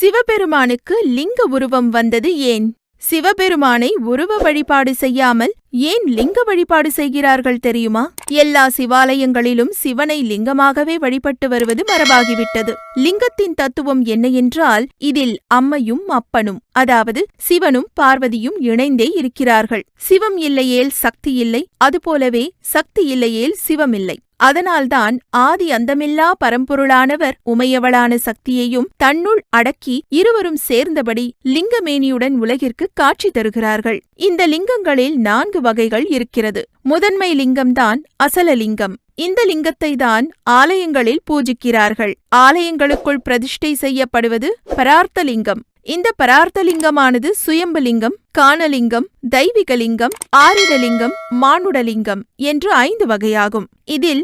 சிவபெருமானுக்கு லிங்க உருவம் வந்தது ஏன்? சிவபெருமானை உருவ வழிபாடு செய்யாமல் ஏன் லிங்க வழிபாடு செய்கிறார்கள் தெரியுமா? எல்லா சிவாலயங்களிலும் சிவனை லிங்கமாகவே வழிபட்டு வருவது மரபாகிவிட்டது. லிங்கத்தின் தத்துவம் என்ன என்றால், இதில் அம்மையும் அப்பனும், அதாவது சிவனும் பார்வதியும் இணைந்தே இருக்கிறார்கள். சிவம் இல்லையேல் சக்தி இல்லை, அதுபோலவே சக்தி இல்லையேல் சிவமில்லை. அதனால்தான் ஆதி அந்தமில்லா பரம்பொருளானவர் உமையவளான சக்தியையும் தன்னுள் அடக்கி இருவரும் சேர்ந்தபடி லிங்கமேனியுடன் உலகிற்கு காட்சி தருகிறார்கள். இந்த லிங்கங்களில் 4 வகைகள் இருக்கிறது. முதன்மை லிங்கம்தான் அசலலிங்கம். இந்த லிங்கத்தை தான் ஆலயங்களில் பூஜிக்கிறார்கள். ஆலயங்களுக்குள் பிரதிஷ்டை செய்யப்படுவது பரார்த்தலிங்கம். இந்த பரார்த்தலிங்கமானது சுயம்புலிங்கம், காணலிங்கம், தெய்வீகலிங்கம், ஆரிடலிங்கம், மானுடலிங்கம் என்று 5 வகையாகும். இதில்